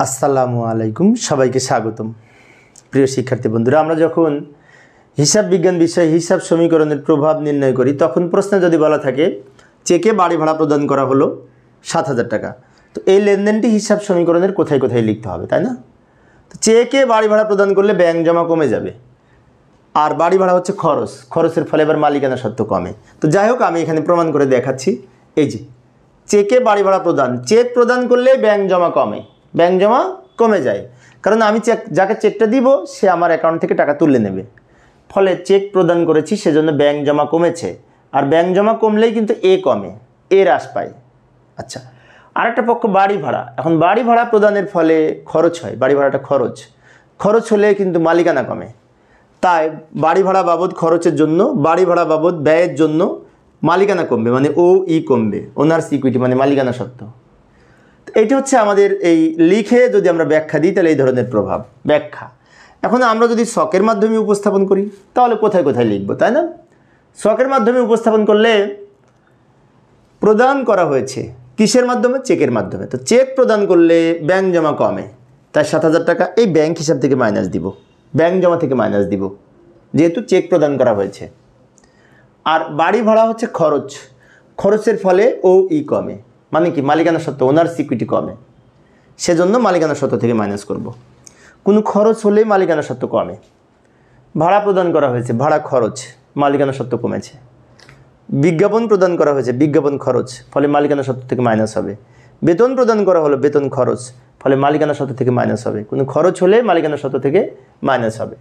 আসসালামু আলাইকুম, সবাইকে স্বাগতম। প্রিয় শিক্ষার্থী বন্ধুরা, আমরা যখন হিসাব বিজ্ঞান বিষয়ে হিসাব সমীকরণের প্রভাব নির্ণয় করি তখন প্রশ্নে যদি বলা থাকে চেকে বাড়ি ভাড়া প্রদান করা হলো ৭,০০০ টাকা, তো এই লেনদেনটি হিসাব সমীকরণের কোথায় কোথায় লিখতে হবে, তাই না? তো চেকে বাড়ি ভাড়া প্রদান করলে ব্যাংক জমা কমে যাবে, আর বাড়ি ভাড়া হচ্ছে খরচ, খরচের ফলে এবার মালিকানা সত্ত্ব কমে। তো যাই হোক, আমি এখানে প্রমাণ করে দেখাচ্ছি। এই যে চেকে বাড়ি ভাড়া প্রদান, চেক প্রদান করলে ব্যাংক জমা কমে, ব্যাংক জমা কমে যায়, কারণ আমি যাকে চেকটা দিব সে আমার অ্যাকাউন্ট থেকে টাকা তুলে নেবে, ফলে চেক প্রদান করেছি, সেজন্য ব্যাংক জমা কমেছে। আর ব্যাংক জমা কমলেই কিন্তু এ কমে, এ হ্রাস পায়। আচ্ছা, আরেকটা পক্ষ বাড়ি ভাড়া। এখন বাড়ি ভাড়া প্রদানের ফলে খরচ হয়, বাড়ি ভাড়াটা খরচ হলে কিন্তু মালিকানা কমে, তাই বাড়ি ভাড়া বাবদ খরচের জন্য, বাড়ি ভাড়া বাবদ ব্যয়ের জন্য মালিকানা কমবে, মানে কমবে, ওনার্স ইকুইটি মানে মালিকানা সত্ত্ব। এইটা হচ্ছে আমাদের এই লিখে যদি আমরা ব্যাখ্যা দিই তাহলে এই ধরনের প্রভাব ব্যাখ্যা। এখন আমরা যদি ছকের মাধ্যমে উপস্থাপন করি তাহলে কোথায় কোথায় লিখব, তাই না? ছকের মাধ্যমে উপস্থাপন করলে প্রদান করা হয়েছে কিসের মাধ্যমে? চেকের মাধ্যমে। তো চেক প্রদান করলে ব্যাংক জমা কমে, তাই ৭,০০০ টাকা এই ব্যাংক হিসাব থেকে মাইনাস দিব, ব্যাংক জমা থেকে মাইনাস দিব, যেহেতু চেক প্রদান করা হয়েছে। আর বাড়ি ভাড়া হচ্ছে খরচ, খরচের ফলে কমে, মানে কি মালিকানা সত্ত্ব, ওনার সিকিউরিটি কমে, সেজন্য মালিকানা সত্ত্ব থেকে মাইনাস করব। কোনো খরচ হলেই মালিকানা সত্ত্ব কমে। ভাড়া প্রদান করা হয়েছে, ভাড়া খরচ, মালিকানা সত্ত্ব কমেছে। বিজ্ঞাপন প্রদান করা হয়েছে, বিজ্ঞাপন খরচ, ফলে মালিকানা সত্ত্ব থেকে মাইনাস হবে। বেতন প্রদান করা হলো, বেতন খরচ, ফলে মালিকানা সত্ত্ব থেকে মাইনাস হবে। কোনো খরচ হলে মালিকানা সত্ত্ব থেকে মাইনাস হবে।